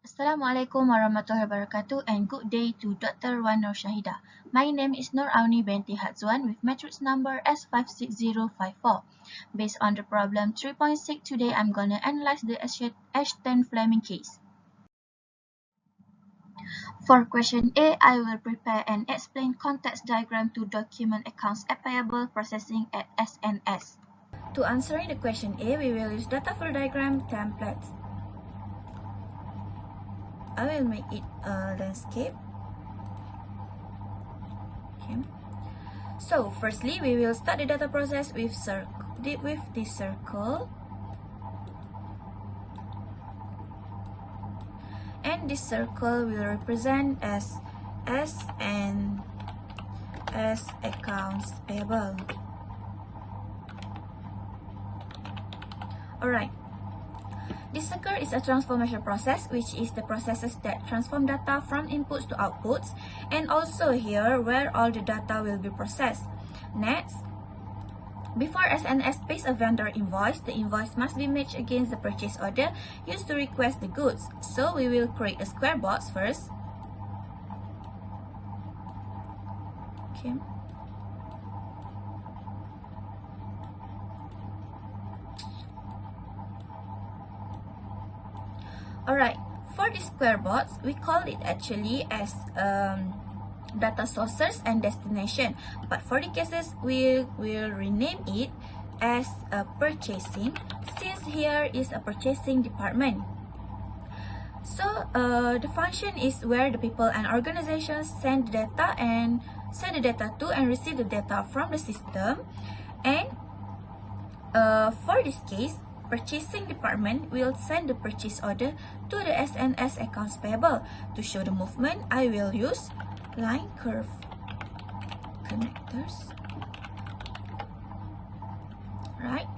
Assalamualaikum warahmatullahi wabarakatuh and good day to Dr. Wan Nur Shahida. My name is Nur Auni binti Hadzwan with matrix number S56054. Based on the problem 3.6, today I'm gonna analyze the Ashton Fleming case. For question A, I will prepare and explain context diagram to document accounts payable processing at SNS. To answering the question A, we will use data flow diagram templates. I will make it a landscape. Okay. So firstly, we will start the data process with this circle, and this circle will represent as S and S accounts payable. Alright. This circle is a transformation process, which is the processes that transform data from inputs to outputs, and also here where all the data will be processed. Next, before SNS pays a vendor invoice, the invoice must be matched against the purchase order used to request the goods. So we will create a square box first. Okay. Alright, for this square box, we call it actually as data sources and destination. But for the cases, we will rename it as purchasing, since here is a purchasing department. So the function is where the people and organizations send the data to and receive the data from the system. And for this case, purchasing department will send the purchase order to the SNS accounts payable. To show the movement, I will use line curve connectors. Right?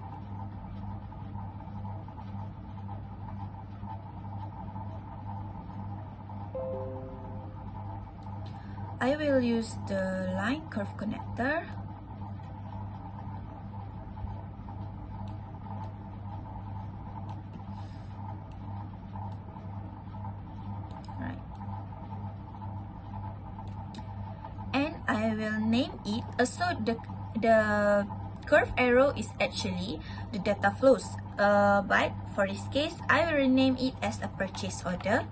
I will use the line curve connector. I will name it, so the curve arrow is actually the data flows, but for this case, I will rename it as a purchase order.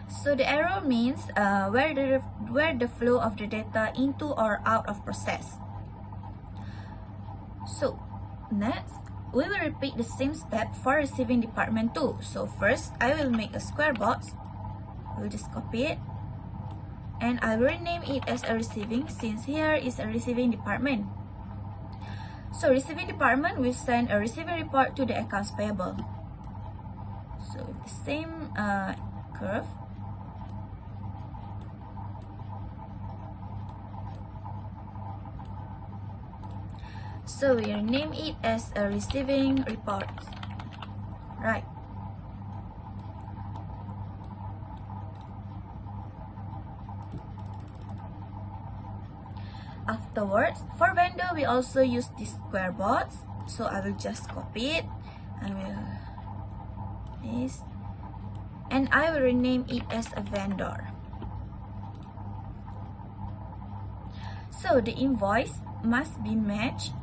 So the arrow means where the flow of the data into or out of process. So next, we will repeat the same step for receiving department too. So first, I will make a square box. We'll just copy it, and I will rename it as a receiving, since here is a receiving department. So receiving department will send a receiving report to the accounts payable. So with the same curve. So we rename it as a receiving report. Right. Afterwards, for vendor, we also use this square box. So I will just copy it. And I will rename it as a vendor. So the invoice must be matched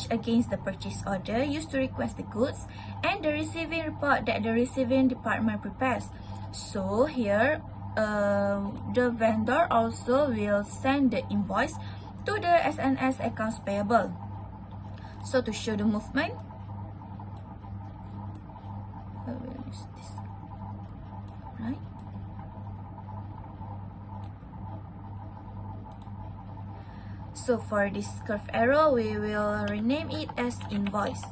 against the purchase order used to request the goods and the receiving report that the receiving department prepares. So here, the vendor also will send the invoice to the SNS accounts payable. So to show the movement, I will use this, right? So for this curve arrow, we will rename it as invoice.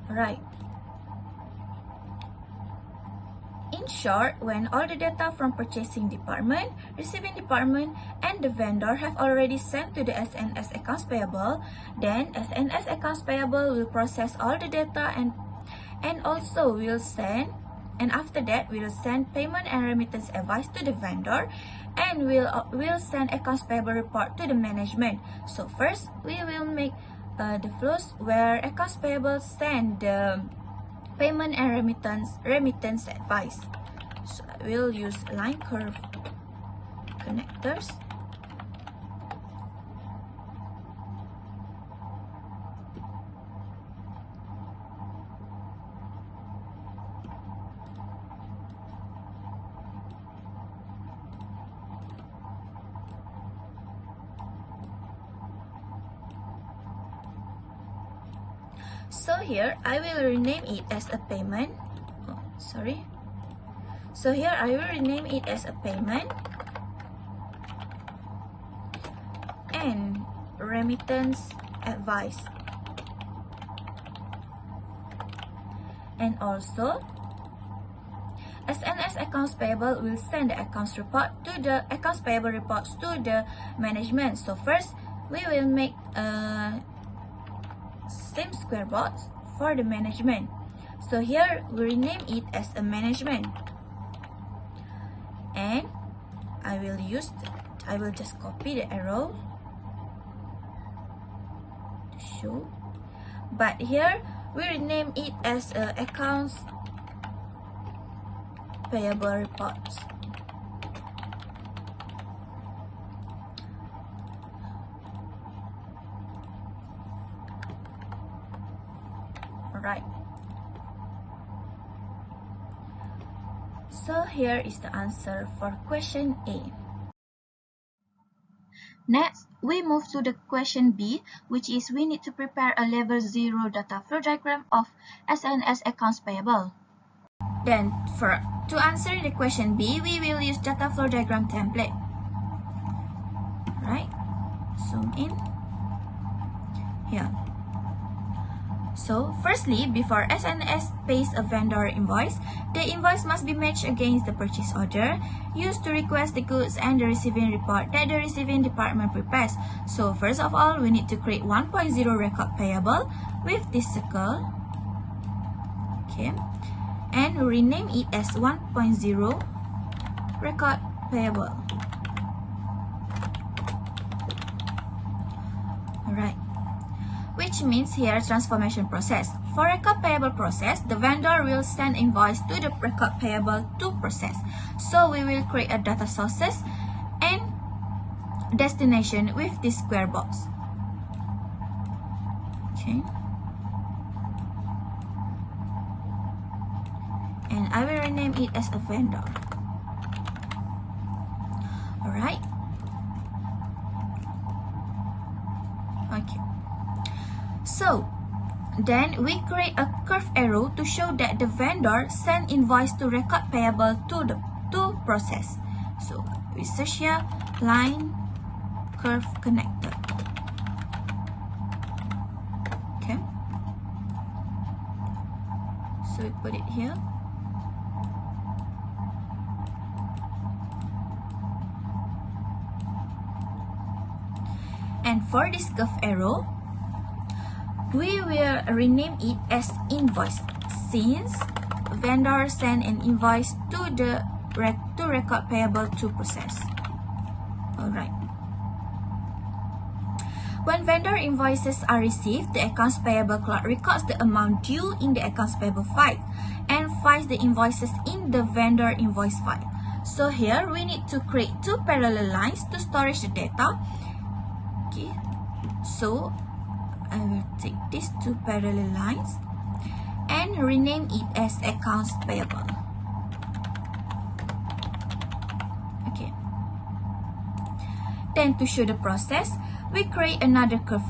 Right. In short, when all the data from purchasing department, receiving department, and the vendor have already sent to the SNS accounts payable, then SNS accounts payable will process all the data and also will send, and after that we will send payment and remittance advice to the vendor, and we'll send accounts payable report to the management. So first, we will make the flows where accounts payable send the payment and remittance advice. So I will use line curve connectors. So here I will rename it as a payment. So here I will rename it as a payment and remittance advice. And also, SNS accounts payable will send the accounts payable reports to the management. So first, we will make same square box for the management. So here we rename it as a management, and I will just copy the arrow to show. But here we rename it as accounts payable reports. Alright. So here is the answer for question A. Next, we move to the question B, which is we need to prepare a level 0 data flow diagram of SNS accounts payable. Then, to answer the question B, we will use data flow diagram template. Right? Zoom in. Here. So, firstly, before SNS pays a vendor invoice, the invoice must be matched against the purchase order used to request the goods and the receiving report that the receiving department prepares. So, first of all, we need to create 1.0 record payable with this circle. Okay. And rename it as 1.0 record payable. Alright. Which means here transformation process. For record payable process, the vendor will send invoice to the record payable to process. So we will create a data sources and destination with this square box. Okay. And I will rename it as a vendor. Alright. Okay. So, then we create a curved arrow to show that the vendor sent invoice to record payable to process. So, we search here line curve connector. Okay. So we put it here. And for this curve arrow, we will rename it as invoice since vendor sent an invoice to the record payable to process. Alright. When vendor invoices are received, the accounts payable clerk records the amount due in the accounts payable file and files the invoices in the vendor invoice file. So here we need to create two parallel lines to storage the data. Okay. So I will take these two parallel lines and rename it as accounts payable. Okay. Then to show the process, we create another curve.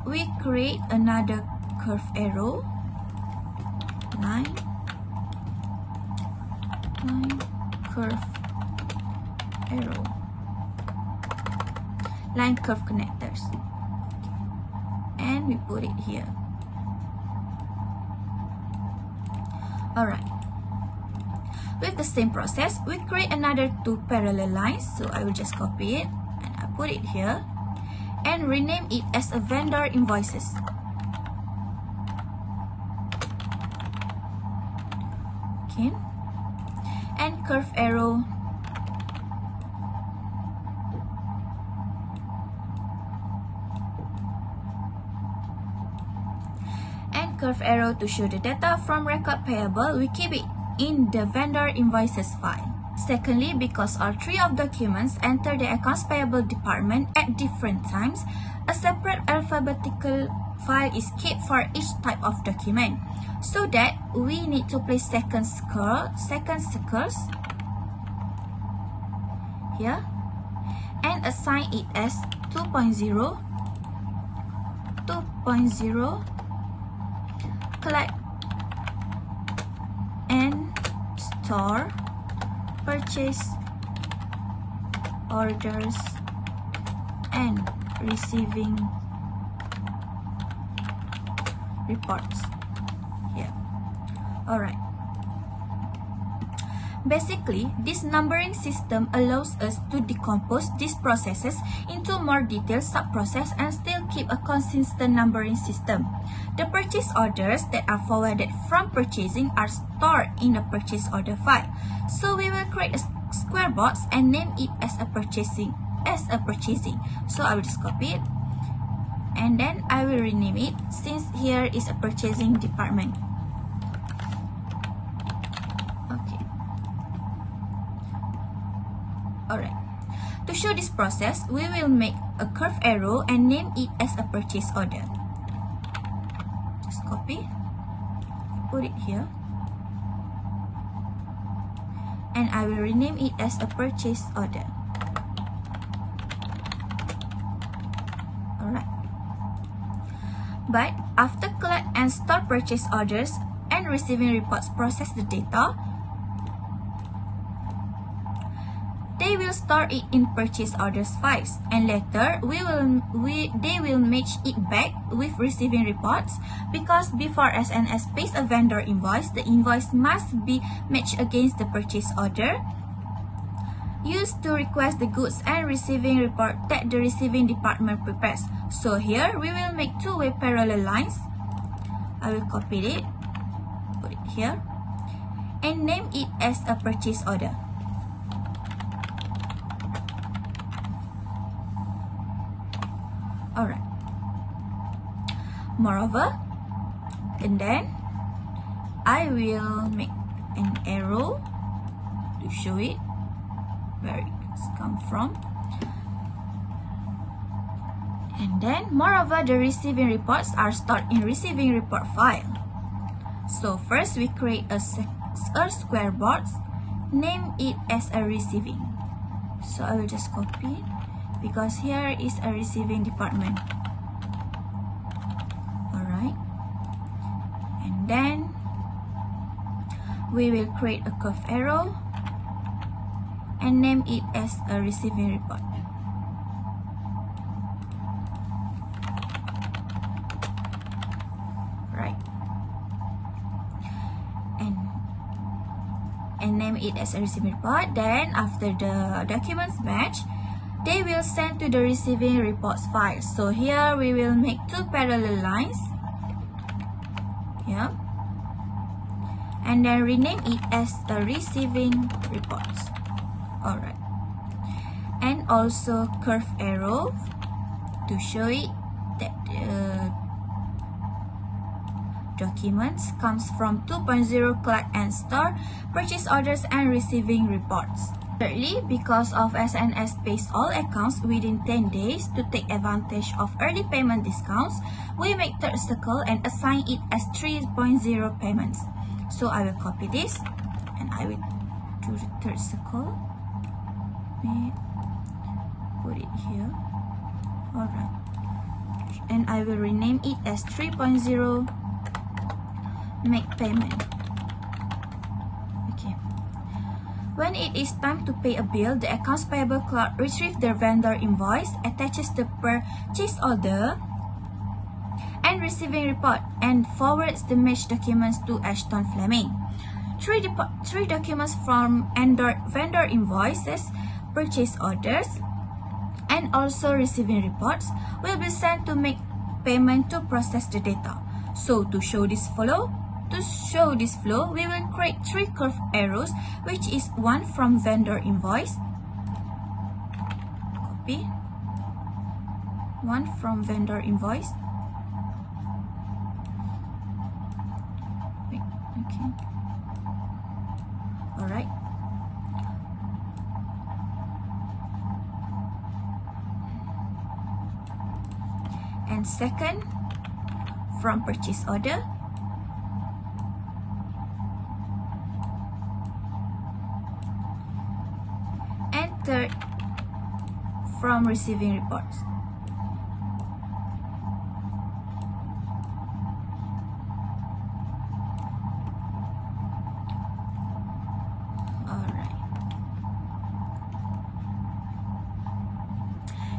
We create another curve arrow. Line curve arrow. Line curve connectors. And we put it here. Alright. With the same process, we create another two parallel lines. So I will just copy it and I put it here and rename it as a vendor invoices. Okay. And curve arrow curve arrow to show the data from record payable, we keep it in the vendor invoices file. Secondly, because all three of documents enter the accounts payable department at different times, a separate alphabetical file is kept for each type of document, so that we need to place second circles here and assign it as 2.0, 2.0, collect and store purchase orders and receiving reports here. Alright. Basically, this numbering system allows us to decompose these processes into more detailed sub-processes and still keep a consistent numbering system. The purchase orders that are forwarded from purchasing are stored in the purchase order file. So we will create a square box and name it as a purchasing. So I will just copy it and then I will rename it, since here is a purchasing department. Okay. Alright. To show this process, we will make a curved arrow and name it as a purchase order. Just copy, put it here, and I will rename it as a purchase order. Alright. But after collect and store purchase orders and receiving reports process the data, they will store it in purchase orders files, and later they will match it back with receiving reports, because before SNS pays a vendor invoice, the invoice must be matched against the purchase order used to request the goods and receiving report that the receiving department prepares. So here we will make two-way parallel lines. I will copy it, put it here, and name it as a purchase order. Alright. Moreover, and then I will make an arrow to show it where it's come from. And then, moreover, the receiving reports are stored in receiving report file. So first we create a square box, name it as a receiving. So I will just copy it, because here is a receiving department. Alright. And then we will create a curved arrow and name it as a receiving report. Right. And name it as a receiving report. Then after the documents match, they will send to the receiving reports file. So here we will make two parallel lines. Yeah. And then rename it as the receiving reports. Alright. And also curved arrow to show it that the documents comes from 2.0 collect and store purchase orders and receiving reports. Thirdly, because of SNS pays all accounts within 10 days to take advantage of early payment discounts, we make third circle and assign it as 3.0 payments. So I will copy this and I will do the third circle. Put it here. Alright. And I will rename it as 3.0 make payment. Okay. When it is time to pay a bill, the accounts payable clerk retrieves the vendor invoice, attaches the purchase order and receiving report, and forwards the matched documents to Ashton Fleming. Three documents from vendor invoices, purchase orders, and also receiving reports will be sent to make payment to process the data. So to show this flow, we will create three curved arrows, which is one from vendor invoice, copy, one from vendor invoice, Okay. Alright. And second, from purchase order. And third, from receiving reports.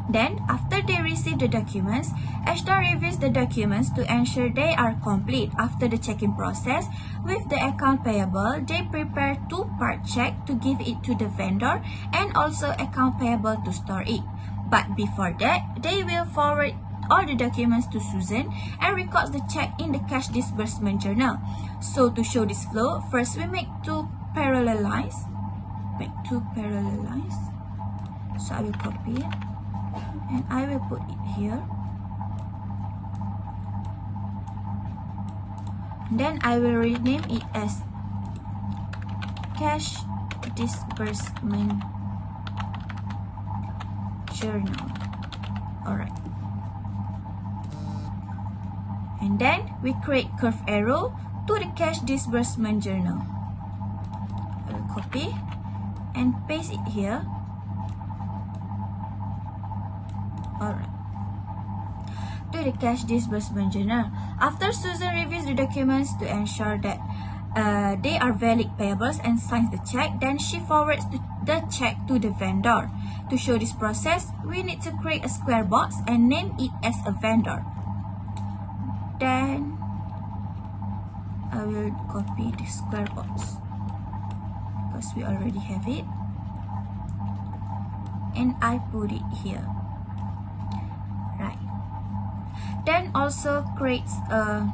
Then, after they receive the documents, HR reviews the documents to ensure they are complete. After the checking process, with the account payable, they prepare two-part check to give it to the vendor and also account payable to store it. But before that, they will forward all the documents to Susan and record the check in the cash disbursement journal. So to show this flow, first we make two parallel lines. So I will copy it. And I will put it here. Then I will rename it as cash disbursement journal. Alright. And then we create curve arrow to the cash disbursement journal. I will copy and paste it here. Alright. To the cash disbursement journal. After Susan reviews the documents to ensure that they are valid payables and signs the check, then she forwards the check to the vendor. To show this process, we need to create a square box and name it as a vendor. Then I will copy the square box because we already have it, and I put it here. Right. Then also creates a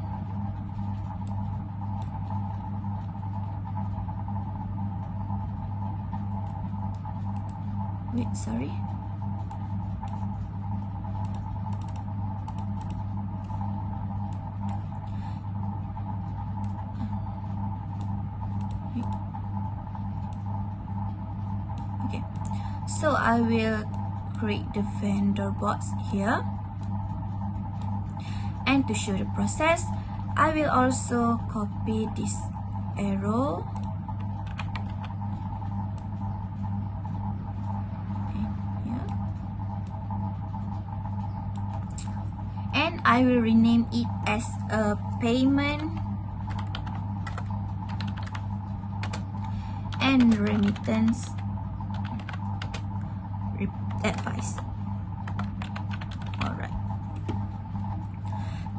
sorry. Okay. So I will create the vendor box here. And to show the process, I will also copy this arrow here. And I will rename it as a payment and remittance advice.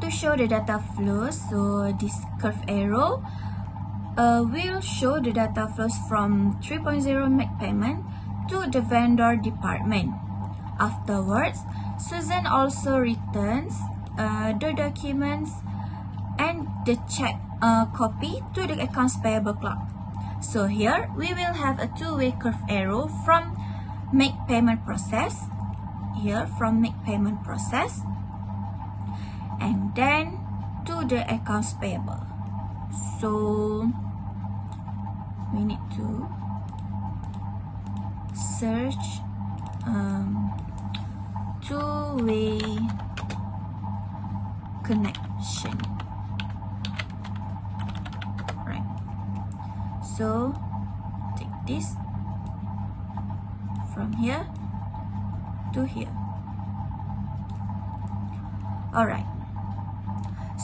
To show the data flows, so this curve arrow will show the data flows from 3.0 make payment to the vendor department. Afterwards, Susan also returns the documents and the check copy to the accounts payable clerk. So here we will have a two-way curve arrow from make payment process, and then to the accounts payable. So we need to search two-way connection. Right. So take this from here to here. Alright.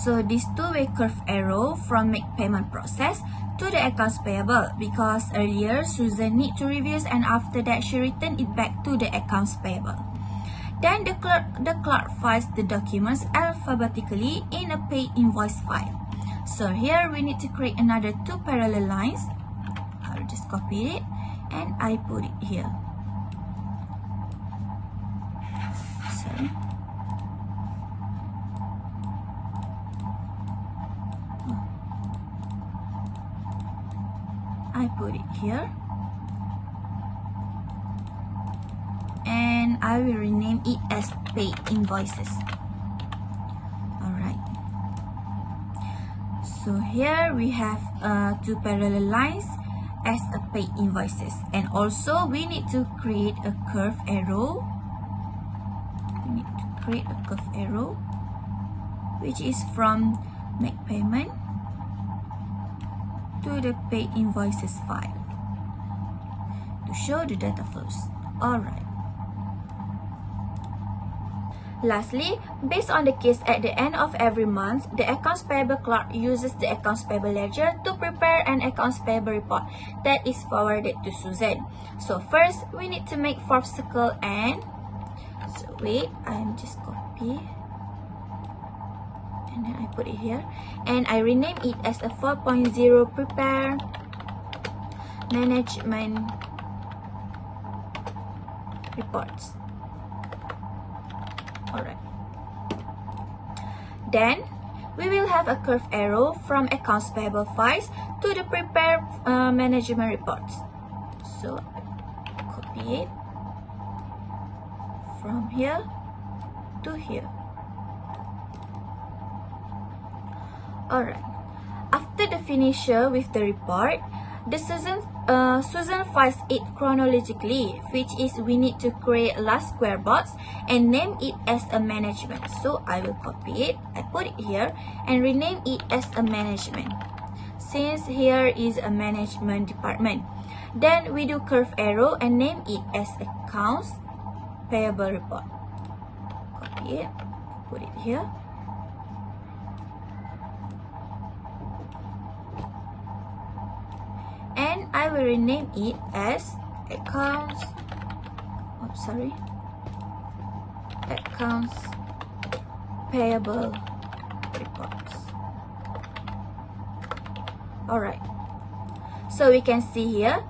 So this two-way curve arrow from make payment process to the accounts payable, because earlier Susan need to review and after that she returned it back to the accounts payable. Then the clerk files the documents alphabetically in a paid invoice file. So here we need to create another two parallel lines. I'll just copy it and I put it here. Sorry. I put it here and I will rename it as paid invoices. Alright. So here we have two parallel lines as a paid invoices, and also we need to create a curve arrow. We need to create a curve arrow which is from make payment to the paid invoices file to show the data flows. Alright. Lastly, based on the case at the end of every month, the accounts payable clerk uses the accounts payable ledger to prepare an accounts payable report that is forwarded to Susan. So first, we need to make fourth circle and so wait, I'm just copy and then I put it here and I rename it as a 4.0 prepare management reports. Alright. Then we will have a curved arrow from accounts payable files to the prepare management reports. So copy it from here to here. Alright. After the finisher with the report, the Susan files it chronologically, which is we need to create last square box and name it as a management. So I will copy it, I put it here and rename it as a management, since here is a management department. Then we do curve arrow and name it as accounts payable report. Copy it, put it here. And I will rename it as accounts payable reports. Alright, so we can see here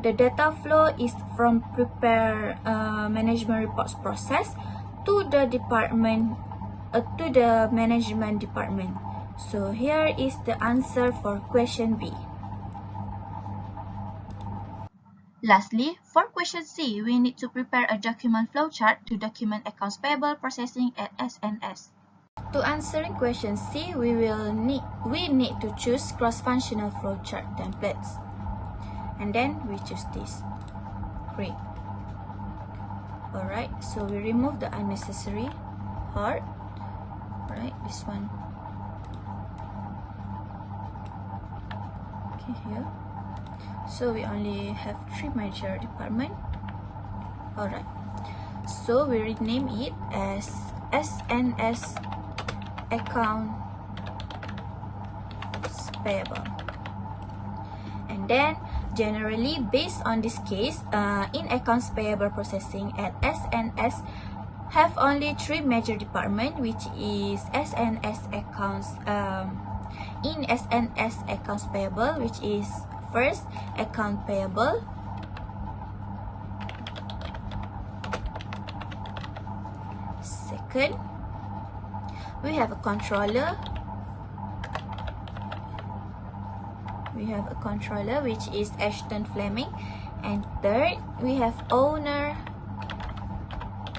the data flow is from prepare management reports process to the department to the management department. So here is the answer for question B. Lastly, for question C, we need to prepare a document flowchart to document accounts payable processing at SNS. To answering question C, we need to choose cross-functional flowchart templates, and then we choose this. Great. Alright, so we remove the unnecessary part. Right, this one. Okay, here. So we only have 3 major departments. Alright, so we rename it as SNS accounts payable. And then generally based on this case, in accounts payable processing at SNS have only 3 major departments, which is SNS accounts in SNS accounts payable, which is first account payable, second we have a controller, which is Ashton Fleming, and third we have owner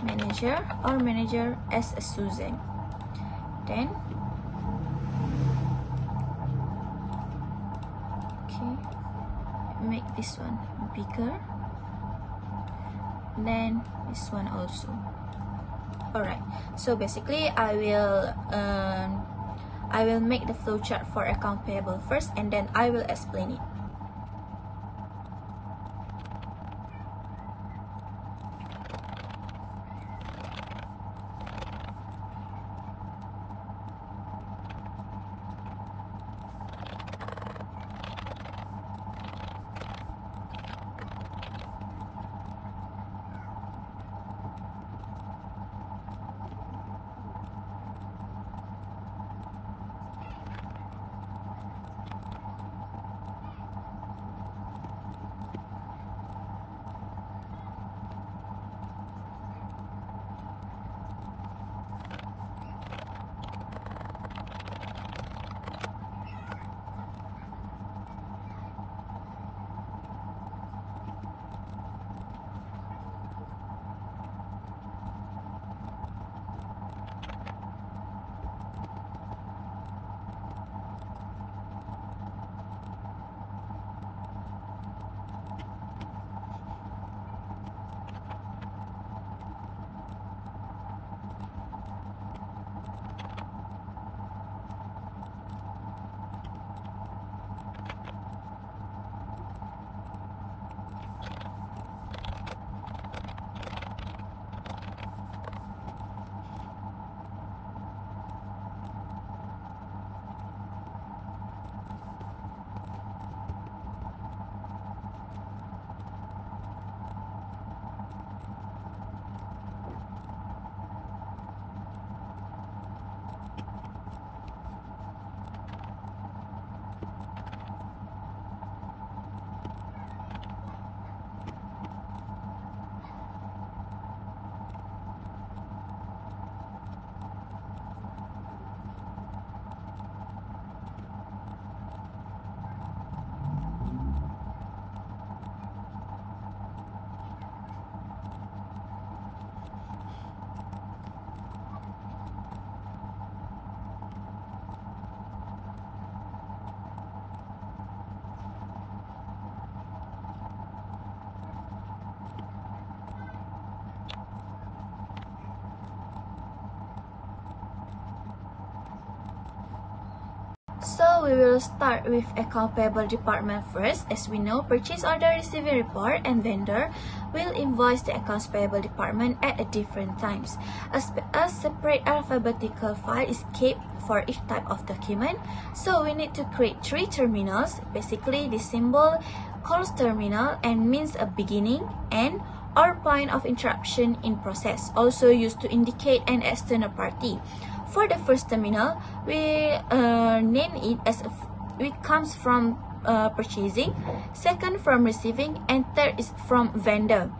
manager as a Susan. Then make this one bigger, then this one also. Alright, so basically I will make the flowchart for account payable first and then I will explain it. So we will start with account payable department first. As we know, purchase order, receiving report, and vendor will invoice the accounts payable department at a different times. A separate alphabetical file is kept for each type of document. So we need to create 3 terminals. Basically, the symbol calls terminal and means a beginning, end, or point of interruption in process, also used to indicate an external party. For the first terminal, we name it as it comes from purchasing, second from receiving, and third is from vendor.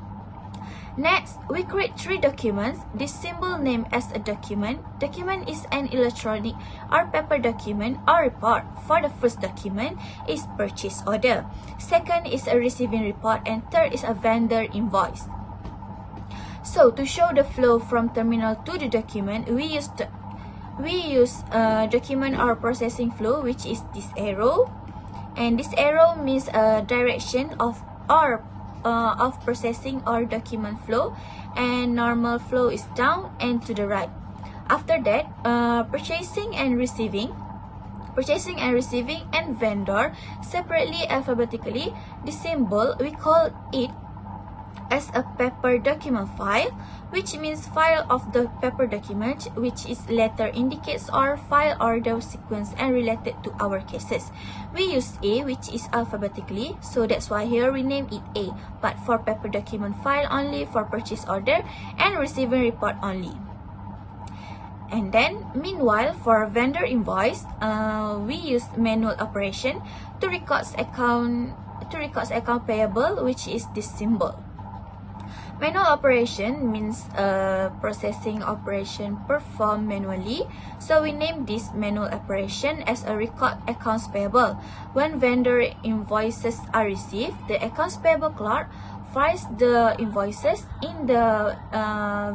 Next, we create 3 documents. This symbol named as a document. Document is an electronic or paper document or report. For the first document is purchase order. Second is a receiving report, and third is a vendor invoice. So to show the flow from terminal to the document, we use document or processing flow, which is this arrow, and this arrow means a direction of processing or document flow, and normal flow is down and to the right. After that, purchasing and receiving, and vendor separately alphabetically. The symbol, we call it as a paper document file, which means file of the paper document, which is letter indicates our file order sequence and related to our cases. We use A, which is alphabetically, so that's why here we name it A, but for paper document file only, for purchase order and receiving report only. And then, meanwhile, for vendor invoice, we use manual operation to records account payable, which is this symbol. Manual operation means processing operation performed manually. So we name this manual operation as a record accounts payable. When vendor invoices are received, the accounts payable clerk files the invoices in the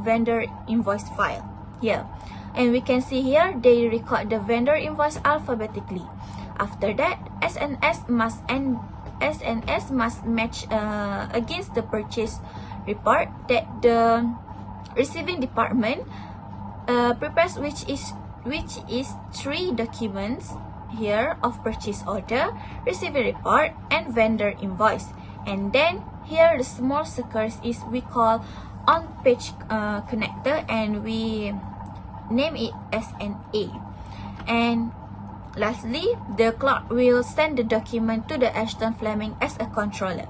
vendor invoice file here. And we can see here they record the vendor invoice alphabetically. After that, SNS must match against the purchase report that the receiving department prepares, which is 3 documents here of purchase order, receiving report, and vendor invoice. And then here the small circles is we call on page connector, and we name it as an A. And lastly, the clerk will send the document to the Ashton Fleming as a controller.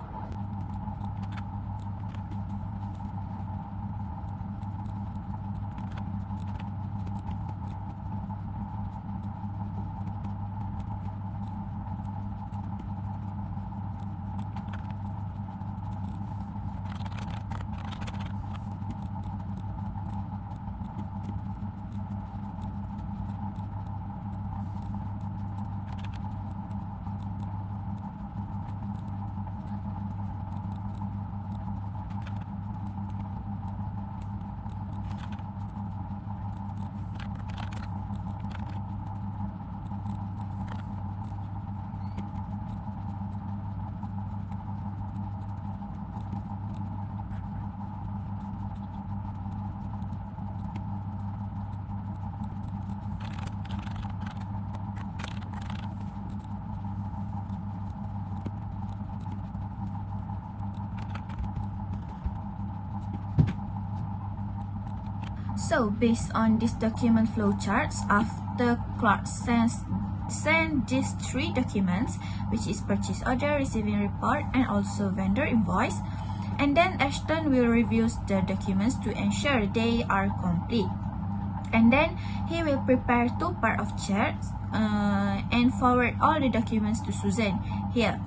So based on this document flow charts, after clerk send these 3 documents, which is purchase order, receiving report, and also vendor invoice, and then Ashton will review the documents to ensure they are complete. And then he will prepare 2 part of charts and forward all the documents to Susan here.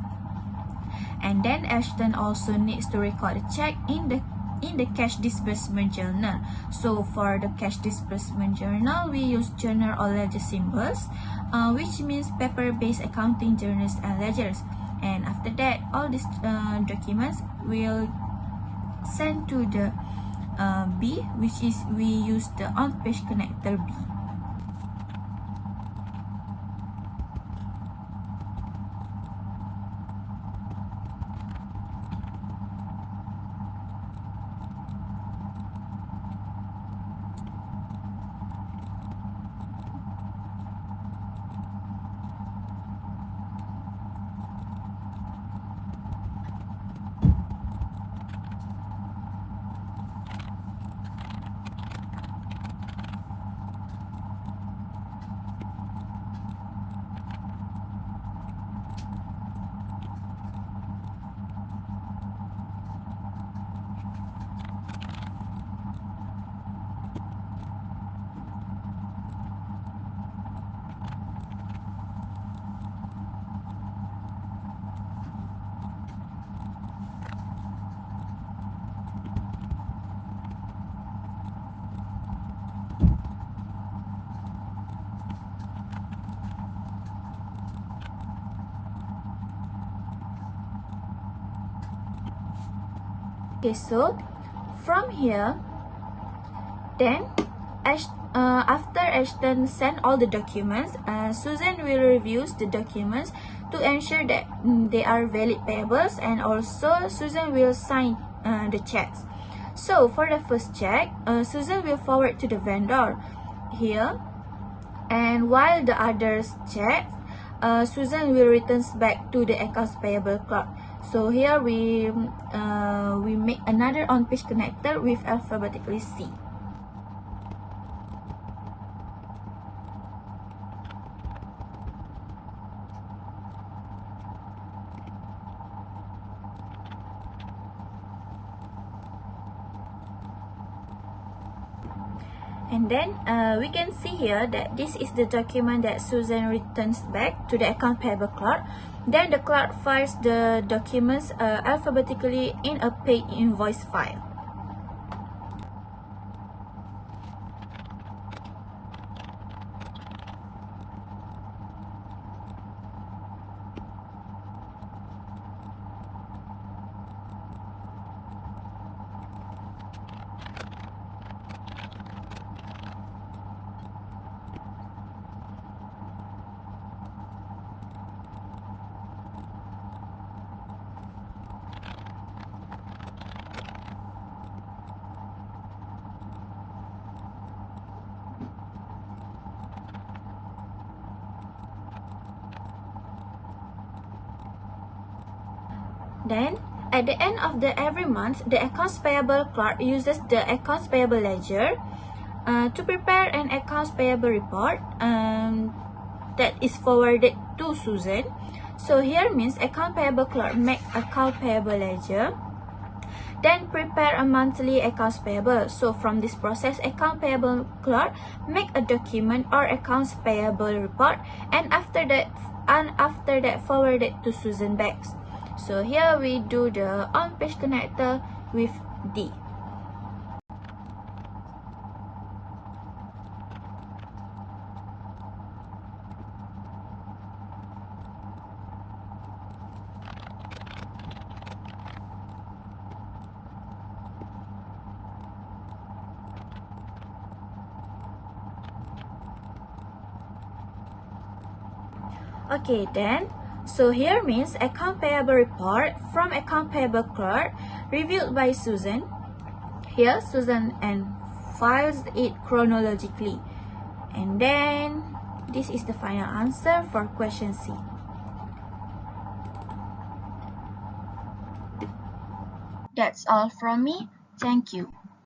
And then Ashton also needs to record a check in the cash disbursement journal. So for the cash disbursement journal, we use journal or ledger symbols, which means paper-based accounting journals and ledgers. And after that, all these documents will send to the B, which is we use the on-page connector B. Okay, so from here, then after Ashton sent all the documents, Susan will review the documents to ensure that they are valid payables, and also Susan will sign the checks. So for the first check, Susan will forward to the vendor here, and while the others check, Susan will returns back to the accounts payable clerk. So here we make another on-page connector with alphabetically C. And then we can see here that this is the document that Susan returns back to the account payable clerk. Then the clerk files the documents alphabetically in a paid invoice file. Then, at the end of every month, the accounts payable clerk uses the accounts payable ledger to prepare an accounts payable report that is forwarded to Susan. So here means account payable clerk make account payable ledger, then prepare a monthly accounts payable. So from this process, account payable clerk make a document or accounts payable report, and after that forward it to Susan back. So here we do the on-page connector with D. Okay, then, so here means account payable report from account payable clerk reviewed by Susan. Here, Susan and files it chronologically. And then, this is the final answer for question C. That's all from me. Thank you.